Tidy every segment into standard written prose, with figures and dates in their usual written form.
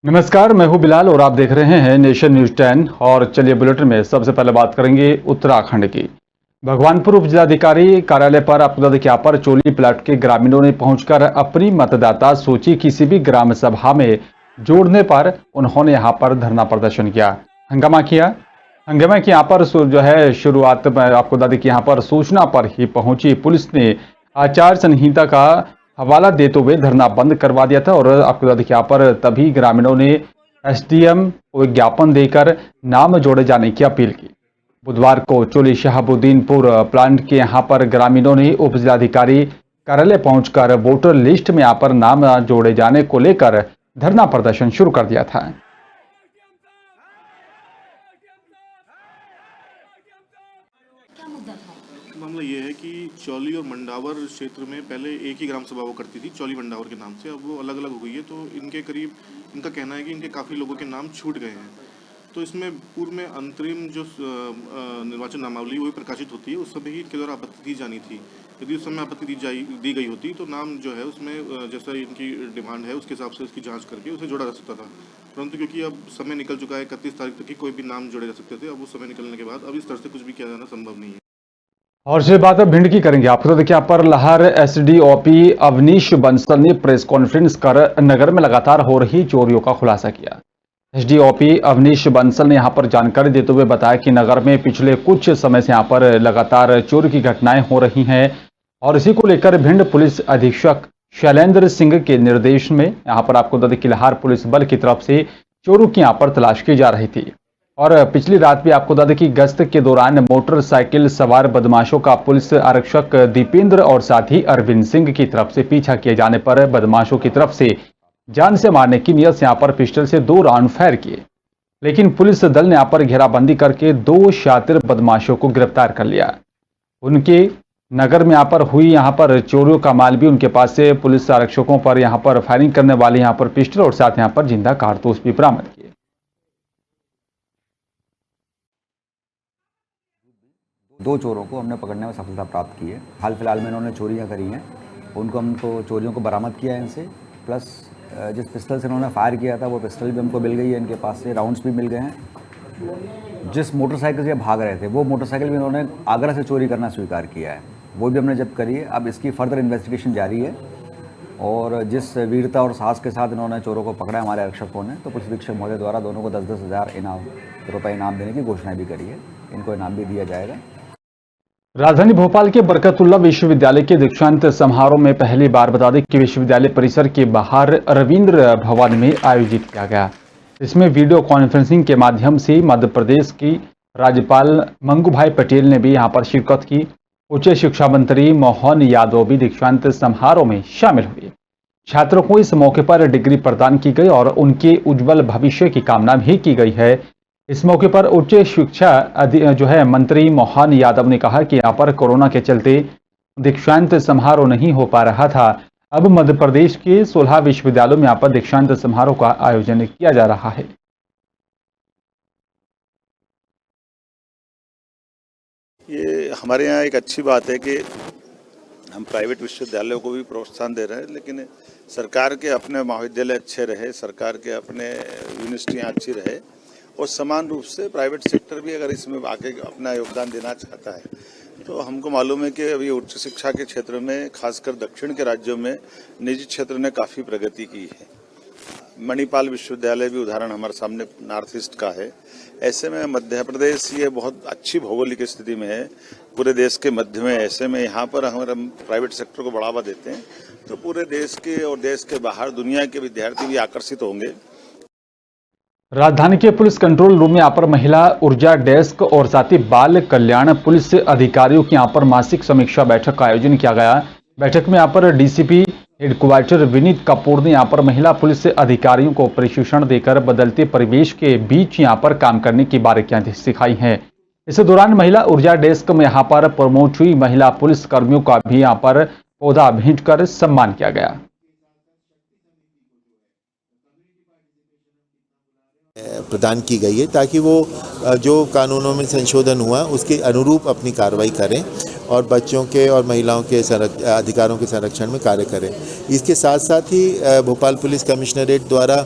नमस्कार, मैं हूं बिलाल और आप देख रहे हैं नेशन न्यूज 10। और चलिए बुलेटिन में सबसे पहले बात करेंगे उत्तराखंड की। भगवानपुर उपजिलाधिकारी कार्यालय पर आपदा पर चोली प्लाट के ग्रामीणों ने पहुंचकर अपनी मतदाता सूची किसी भी ग्राम सभा में जोड़ने पर उन्होंने यहां पर धरना प्रदर्शन किया, हंगामा किया। हंगामा की यहां पर जो है शुरुआत में आपको बता दें कि यहां पर सूचना पर ही पहुंची पुलिस ने आचार संहिता का हवाला देते हुए धरना बंद करवा दिया था। और आपको बता दें कि यहाँ पर तभी ग्रामीणों ने एसडीएम को एक ज्ञापन देकर नाम जोड़े जाने की अपील की। बुधवार को चोली शहाबुद्दीनपुर प्लांट के यहाँ पर ग्रामीणों ने उप जिलाधिकारी कार्यालय पहुंचकर वोटर लिस्ट में यहाँ पर नाम जोड़े जाने को लेकर धरना प्रदर्शन शुरू कर दिया था। मामला ये है कि चौली और मंडावर क्षेत्र में पहले एक ही ग्राम सभा हुआ करती थी, चौली मंडावर के नाम से। अब वो अलग अलग हो गई है, तो इनके करीब इनका कहना है कि इनके काफ़ी लोगों के नाम छूट गए हैं। तो इसमें पूर्व में अंतरिम जो निर्वाचन नामावली वही प्रकाशित होती है, उस समय ही इनके द्वारा आपत्ति दी जानी थी। यदि उस समय आपत्ति दी गई होती तो नाम जो है उसमें जैसा इनकी डिमांड है उसके हिसाब से उसकी जाँच करके उसे जोड़ा जा सकता था। परंतु क्योंकि अब समय निकल चुका है, 31 तारीख तक ही कोई भी नाम जोड़े जा सकते थे, अब उस समय निकलने के बाद अब इस तरह से कुछ भी किया जाना संभव नहीं है। और ये बात अब भिंड की करेंगे। आपको तो देखिए यहाँ पर लहर एसडीओपी अवनीश बंसल ने प्रेस कॉन्फ्रेंस कर नगर में लगातार हो रही चोरियों का खुलासा किया। एसडीओपी अवनीश बंसल ने यहाँ पर जानकारी देते हुए बताया कि नगर में पिछले कुछ समय से यहाँ पर लगातार चोरी की घटनाएं हो रही हैं और इसी को लेकर भिंड पुलिस अधीक्षक शैलेंद्र सिंह के निर्देश में यहाँ पर आपको बता दें कि लाहौर पुलिस बल की तरफ से चोरों की यहाँ पर तलाश की जा रही थी। और पिछली रात भी आपको बता दें कि गश्त के दौरान मोटरसाइकिल सवार बदमाशों का पुलिस आरक्षक दीपेंद्र और साथी अरविंद सिंह की तरफ से पीछा किए जाने पर बदमाशों की तरफ से जान से मारने की नियत से यहाँ पर पिस्टल से 2 राउंड फायर किए, लेकिन पुलिस दल ने यहाँ पर घेराबंदी करके 2 शातिर बदमाशों को गिरफ्तार कर लिया। उनके नगर में यहाँ पर हुई यहाँ पर चोरियों का माल भी उनके पास से पुलिस आरक्षकों पर यहाँ पर फायरिंग करने वाले यहाँ पर पिस्टल और साथ यहाँ पर जिंदा कारतूस भी बरामद किए। दो चोरों को हमने पकड़ने में सफलता प्राप्त की है। हाल फिलहाल में इन्होंने चोरियां करी हैं, हमको चोरियों को बरामद किया है इनसे। प्लस जिस पिस्टल से इन्होंने फायर किया था वो पिस्टल भी हमको मिल गई है, इनके पास से राउंड्स भी मिल गए हैं। जिस मोटरसाइकिल से भाग रहे थे वो मोटरसाइकिल भी इन्होंने आगरा से चोरी करना स्वीकार किया है, वो भी हमने जब्त करी है। अब इसकी फर्दर इन्वेस्टिगेशन जारी है और जिस वीरता और साहस के साथ इन्होंने चोरों को पकड़ा हमारे आरक्षकों ने, तो पुलिस अधीक्षक महोदय द्वारा दोनों को 10-10 हज़ार रुपये इनाम देने की घोषणा भी करी है। इनको इनाम भी दिया जाएगा। राजधानी भोपाल के बरकतुल्ला विश्वविद्यालय के दीक्षांत समारोह में पहली बार बता दें कि विश्वविद्यालय परिसर के बाहर रविंद्र भवन में आयोजित किया गया। इसमें वीडियो कॉन्फ्रेंसिंग के माध्यम से मध्य प्रदेश की राज्यपाल मंगू भाई पटेल ने भी यहां पर शिरकत की। उच्च शिक्षा मंत्री मोहन यादव भी दीक्षांत समारोह में शामिल हुए। छात्रों को इस मौके पर डिग्री प्रदान की गई और उनके उज्जवल भविष्य की कामना भी की गई है। इस मौके पर उच्च शिक्षा जो है मंत्री मोहन यादव ने कहा कि यहाँ पर कोरोना के चलते दीक्षांत समारोह नहीं हो पा रहा था। अब मध्य प्रदेश के 16 विश्वविद्यालयों में यहाँ पर दीक्षांत समारोह का आयोजन किया जा रहा है। ये हमारे यहाँ एक अच्छी बात है कि हम प्राइवेट विश्वविद्यालयों को भी प्रोत्साहन दे रहे हैं, लेकिन सरकार के अपने महाविद्यालय अच्छे रहे, सरकार के अपने यूनिवर्सिटियाँ अच्छी रहे और समान रूप से प्राइवेट सेक्टर भी अगर इसमें आके अपना योगदान देना चाहता है। तो हमको मालूम है कि अभी उच्च शिक्षा के क्षेत्र में खासकर दक्षिण के राज्यों में निजी क्षेत्र ने काफ़ी प्रगति की है। मणिपाल विश्वविद्यालय भी उदाहरण हमारे सामने नॉर्थ ईस्ट का है। ऐसे में मध्य प्रदेश ये बहुत अच्छी भौगोलिक स्थिति में है पूरे देश के मध्य में। ऐसे में यहाँ पर हमारे प्राइवेट सेक्टर को बढ़ावा देते हैं तो पूरे देश के और देश के बाहर दुनिया के विद्यार्थी भी आकर्षित होंगे। राजधानी के पुलिस कंट्रोल रूम में यहाँ पर महिला ऊर्जा डेस्क और साथ ही बाल कल्याण पुलिस अधिकारियों की यहाँ पर मासिक समीक्षा बैठक का आयोजन किया गया। बैठक में यहाँ पर डीसीपी हेडक्वार्टर विनीत कपूर ने यहाँ पर महिला पुलिस अधिकारियों को प्रशिक्षण देकर बदलते परिवेश के बीच यहाँ पर काम करने की बारीकियां सिखाई हैं। इस दौरान महिला ऊर्जा डेस्क में यहाँ पर प्रमोट हुई महिला पुलिस कर्मियों का भी यहाँ पर पौधा भेंट कर सम्मान किया गया। प्रदान की गई है ताकि वो जो कानूनों में संशोधन हुआ उसके अनुरूप अपनी कार्रवाई करें और बच्चों के और महिलाओं के अधिकारों के संरक्षण में कार्य करें। इसके साथ साथ ही भोपाल पुलिस कमिश्नरेट द्वारा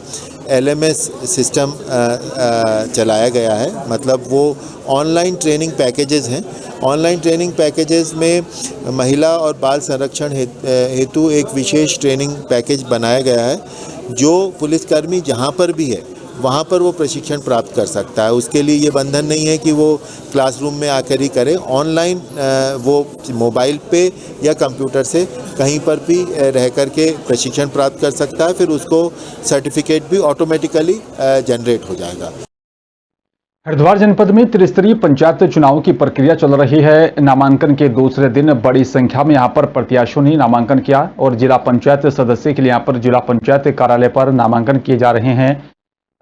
LMS सिस्टम चलाया गया है, मतलब वो ऑनलाइन ट्रेनिंग पैकेजेस हैं। ऑनलाइन ट्रेनिंग पैकेजेस में महिला और बाल संरक्षण हेतु एक विशेष ट्रेनिंग पैकेज बनाया गया है। जो पुलिसकर्मी जहाँ पर भी है वहाँ पर वो प्रशिक्षण प्राप्त कर सकता है। उसके लिए ये बंधन नहीं है कि वो क्लासरूम में आकर ही करे। ऑनलाइन वो मोबाइल पे या कंप्यूटर से कहीं पर भी रह कर के प्रशिक्षण प्राप्त कर सकता है। फिर उसको सर्टिफिकेट भी ऑटोमेटिकली जनरेट हो जाएगा। हरिद्वार जनपद में त्रिस्तरीय पंचायत चुनाव की प्रक्रिया चल रही है। नामांकन के दूसरे दिन बड़ी संख्या में यहां पर प्रत्याशियों ने नामांकन किया और जिला पंचायत सदस्य के लिए यहां पर जिला पंचायत कार्यालय पर नामांकन किए जा रहे हैं।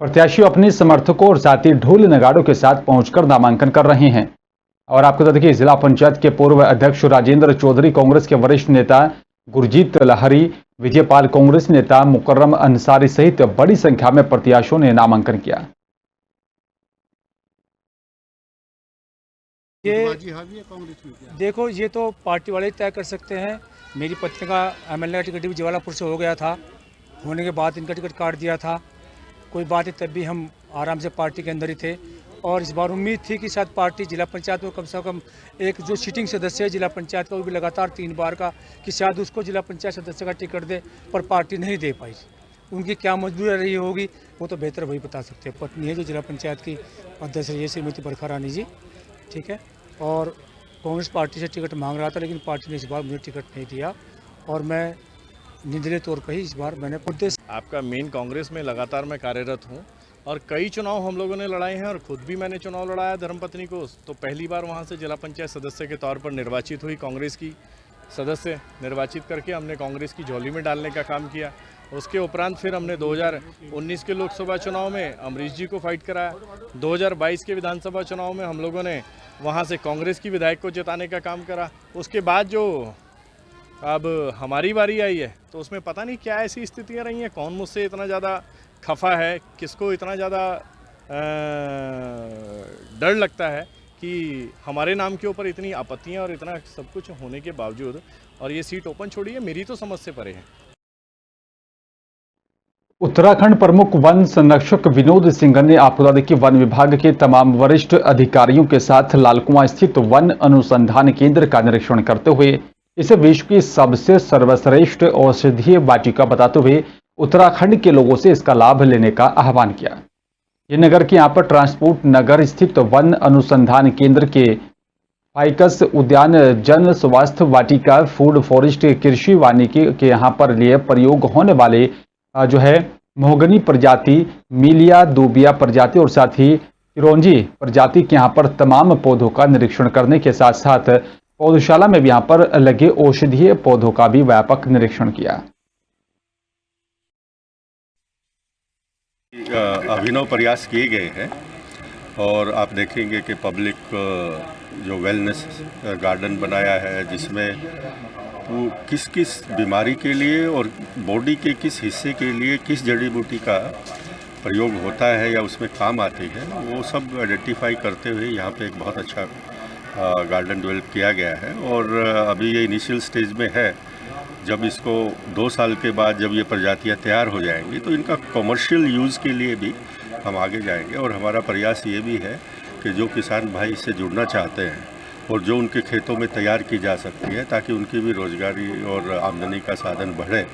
प्रत्याशी अपने समर्थकों और साथ ही ढोल नगाड़ों के साथ पहुंचकर नामांकन कर रहे हैं। और आपको बता दें कि जिला पंचायत के पूर्व अध्यक्ष राजेंद्र चौधरी, कांग्रेस के वरिष्ठ नेता गुरजीत लहरी, विजयपाल कांग्रेस नेता मुकर्रम अंसारी सहित बड़ी संख्या में प्रत्याशियों ने नामांकन किया। देखो, ये तो पार्टी वाले तय कर सकते हैं। मेरी पत्नी का MLA का टिकट भी जवालापुर से हो गया था, होने के बाद इनका टिकट काट दिया था। कोई बात नहीं, तब भी हम आराम से पार्टी के अंदर ही थे। और इस बार उम्मीद थी कि शायद पार्टी जिला पंचायत में कम से कम एक जो सीटिंग सदस्य है जिला पंचायत का, वो भी लगातार 3 बार का, कि शायद उसको जिला पंचायत सदस्य का टिकट दे, पर पार्टी नहीं दे पाई। उनकी क्या मजबूरी रही होगी वो तो बेहतर वही बता सकते हैं। पत्नी है जो जिला पंचायत की अध्यक्ष रही है, श्रीमती बरखा रानी जी, ठीक है। और कांग्रेस पार्टी से टिकट मांग रहा था, लेकिन पार्टी ने इस बार मुझे टिकट नहीं दिया और मैं निर्दलीय तौर पर ही इस बार मैंने उद्देश्य। आपका मेन कांग्रेस में लगातार मैं कार्यरत हूं और कई चुनाव हम लोगों ने लड़ाए हैं और खुद भी मैंने चुनाव लड़ाया धर्मपत्नी को। तो पहली बार वहां से जिला पंचायत सदस्य के तौर पर निर्वाचित हुई, कांग्रेस की सदस्य निर्वाचित करके हमने कांग्रेस की झोली में डालने का काम किया। उसके उपरांत फिर हमने 2019 के लोकसभा चुनाव में अमरीश जी को फाइट कराया। 2022 के विधानसभा चुनाव में हम लोगों ने वहां से कांग्रेस की विधायक को जिताने का काम करा। उसके बाद जो अब हमारी बारी आई है तो उसमें पता नहीं क्या ऐसी स्थितियां रही हैं, कौन मुझसे इतना ज़्यादा खफा है, किसको इतना ज़्यादा डर लगता है कि हमारे नाम के ऊपर इतनी आपत्तियां और इतना सब कुछ होने के बावजूद, और ये सीट ओपन छोड़ी है, मेरी तो समझ से परे है। उत्तराखंड प्रमुख वन संरक्षक विनोद सिंघल ने आपको बता दें कि वन विभाग के तमाम वरिष्ठ अधिकारियों के साथ लालकुआं स्थित वन अनुसंधान केंद्र का निरीक्षण करते हुए इसे विश्व की सबसे सर्वश्रेष्ठ औषधीय वाटिका बताते हुए उत्तराखंड के लोगों से इसका लाभ लेने का आह्वान किया। ये नगर के यहाँ पर ट्रांसपोर्ट नगर स्थित वन अनुसंधान केंद्र के फाइकस उद्यान, जन स्वास्थ्य वाटिका, फूड फॉरेस्ट, कृषि वानिकी के यहाँ पर लिए प्रयोग होने वाले जो है मोहगनी प्रजाति, मीलिया दूबिया प्रजाति और साथ ही चिरौंजी प्रजाति के यहाँ पर तमाम पौधों का निरीक्षण करने के साथ साथ पौधशाला में भी यहाँ पर लगे औषधीय पौधों का भी व्यापक निरीक्षण किया। अभिनव प्रयास किए गए हैं और आप देखेंगे कि पब्लिक जो वेलनेस गार्डन बनाया है, जिसमें वो किस किस बीमारी के लिए और बॉडी के किस हिस्से के लिए किस जड़ी बूटी का प्रयोग होता है या उसमें काम आती है, वो सब आइडेंटिफाई करते हुए यहाँ पे एक बहुत अच्छा गार्डन डेवलप किया गया है। और अभी ये इनिशियल स्टेज में है। जब इसको 2 साल के बाद जब ये प्रजातियाँ तैयार हो जाएंगी तो इनका कमर्शियल यूज़ के लिए भी हम आगे जाएंगे। और हमारा प्रयास ये भी है कि जो किसान भाई इससे जुड़ना चाहते हैं और जो उनके खेतों में तैयार की जा सकती है, ताकि उनकी भी रोजगारी और आमदनी का साधन बढ़े।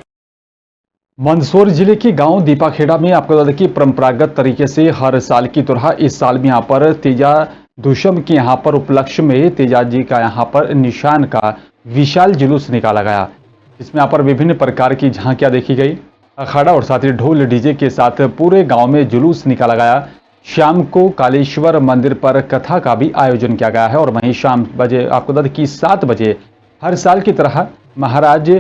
मंदसौर जिले के गांव दीपाखेड़ा में आपको बता दें कि परंपरागत तरीके से हर साल की तरह इस साल भी यहाँ पर तेजा दुशम के यहाँ पर उपलक्ष्य में तेजा जी का यहाँ पर निशान का विशाल जुलूस निकाला गया, जिसमें यहाँ पर विभिन्न प्रकार की झांकियां देखी गई। अखाड़ा और साथ ही ढोल डीजे के साथ पूरे गांव में जुलूस निकाला गया। शाम को कालेश्वर मंदिर पर कथा का भी आयोजन किया गया है और वहीं शाम बजे आपको बता दें कि 7 बजे हर साल की तरह महाराज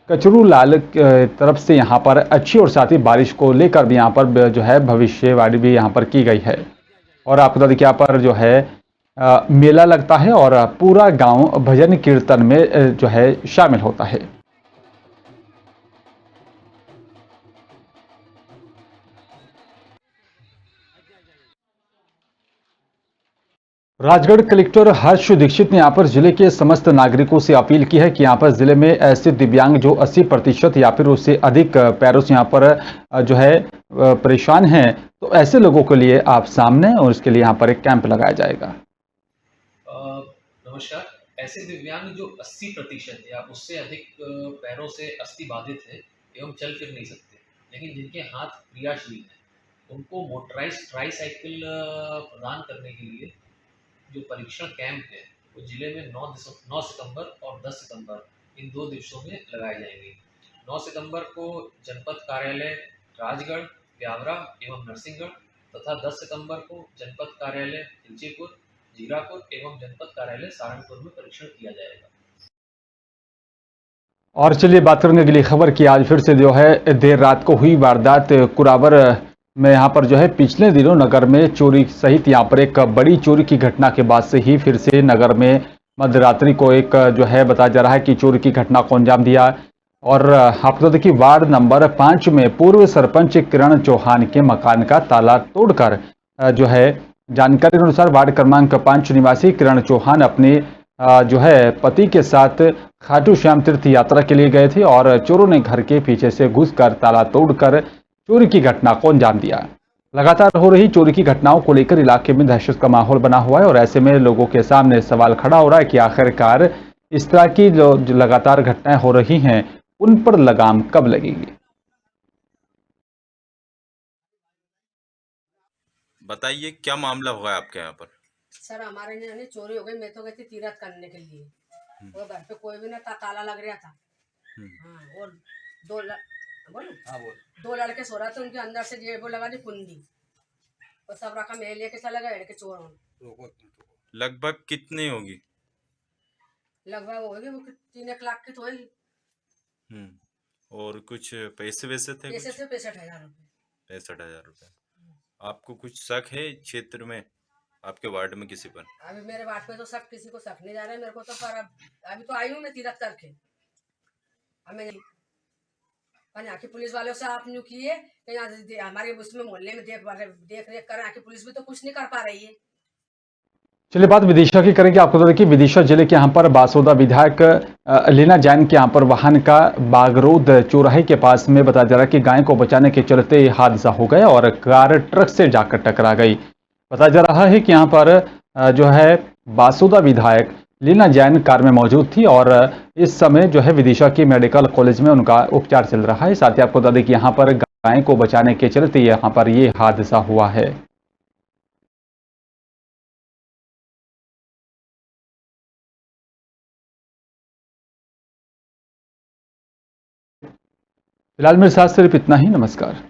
कचरू लाल तरफ से यहाँ पर अच्छी और साथ ही बारिश को लेकर भी यहाँ पर जो है भविष्यवाणी भी यहाँ पर की गई है। और आपको बता दें कि यहाँ पर जो है मेला लगता है और पूरा गांव भजन कीर्तन में जो है शामिल होता है। राजगढ़ कलेक्टर हर्ष दीक्षित ने यहाँ पर जिले के समस्त नागरिकों से अपील की है कि यहाँ पर जिले में ऐसे दिव्यांग जो 80% या फिर उससे अधिक पैरों से यहाँ पर जो है परेशान हैं, तो ऐसे लोगों के लिए आप सामने और उसके लिए यहाँ पर एक कैंप लगाया जाएगा। नमस्कार। ऐसे दिव्यांग जो 80% या उससे अधिक पैरों से अस्थि बाधित है एवं चल फिर नहीं सकते, लेकिन जिनके हाथ क्रियाशील हैं, उनको मोटराइज ट्राईसाइकिल प्रदान करने के लिए जो परीक्षण कैंप है वो जिले में 9 सितंबर और 10 सितंबर इन 2 दिवसों में लगाए जाएंगे। 9 सितंबर को जनपद कार्यालय राजगढ़, ब्यावरा एवं नरसिंहगढ़ तथा 10 सितंबर को जनपद कार्यालय तुलसीपुर, जीरापुर एवं जनपद कार्यालय सहारनपुर में परीक्षण किया जाएगा। और चलिए बात करेंगे अगली खबर की। आज फिर से जो है देर रात को हुई वारदात कुराबर में यहाँ पर जो है पिछले दिनों नगर में चोरी सहित यहाँ पर एक बड़ी चोरी की घटना के बाद से ही फिर से नगर में मध्यरात्रि को एक जो है बताया जा रहा है कि चोरी की घटना को अंजाम दिया। और आपको देखिए वार्ड नंबर 5 में पूर्व सरपंच किरण चौहान के मकान का ताला तोड़कर जो है जानकारी के अनुसार वार्ड क्रमांक 5 निवासी किरण चौहान अपने जो है पति के साथ खाटू श्याम तीर्थ यात्रा के लिए गए थे और चोरों ने घर के पीछे से घुसकर ताला तोड़कर चोरी की घटना को अंजाम दिया। लगातार हो रही चोरी की घटनाओं को लेकर इलाके में दहशत का माहौल बना हुआ है और ऐसे में लोगों के सामने सवाल खड़ा हो रहा है कि आखिरकार इस तरह की जो लगातार घटनाएं हो रही हैं उन पर लगाम कब लगेगी। बताइए क्या मामला हुआ है आपके यहाँ पर? सर हमारे यहाँ चोरी हो गई। मैं तो गई थी तीरथ करने के लिए, वो घर पे कोई भी ना था, ताला लग रहा था। हाँ, और दो लड़के सो रहे थे, उनके अंदर से जेब लगा दी कुंडी और सब रखा, मैं लेके चला गया के चोरों। लगभग कितनी होगी? लगभग होगी वो 3-1 लाख की तो होगी। और कुछ पैसे वैसे थे? पैसे थे 65,000 रुपये। 65,000 रुपये। आपको कुछ शक है क्षेत्र में, आपके वार्ड में किसी पर? अभी मेरे वार्ड पे तो शक, किसी को शक नहीं जा रहा है मेरे को तो, पर अभी तो आई हूँ मैं तीरथ करके। अब मैं यहाँ की पुलिस वालों से आप न्यू किए कि हमारे उसमें मोहल्ले में देख रेख कर, यहाँ की पुलिस भी तो कुछ नहीं कर पा रही है। चलिए बात विदिशा की करेंगे। आपको बता दें कि विदिशा जिले के यहाँ पर बासोदा विधायक लीना जैन के यहाँ पर वाहन का बागरोद चौराहे के पास में बताया जा रहा है कि गाय को बचाने के चलते हादसा हो गया और कार ट्रक से जाकर टकरा गई। बताया जा रहा है कि यहाँ पर जो है बासोदा विधायक लीना जैन कार में मौजूद थी और इस समय जो है विदिशा के मेडिकल कॉलेज में उनका उपचार चल रहा है। साथ ही आपको बता दें कि यहाँ पर गाय को बचाने के चलते यहाँ पर ये हादसा हुआ है। फिलहाल मेरे साथ सिर्फ इतना ही। नमस्कार।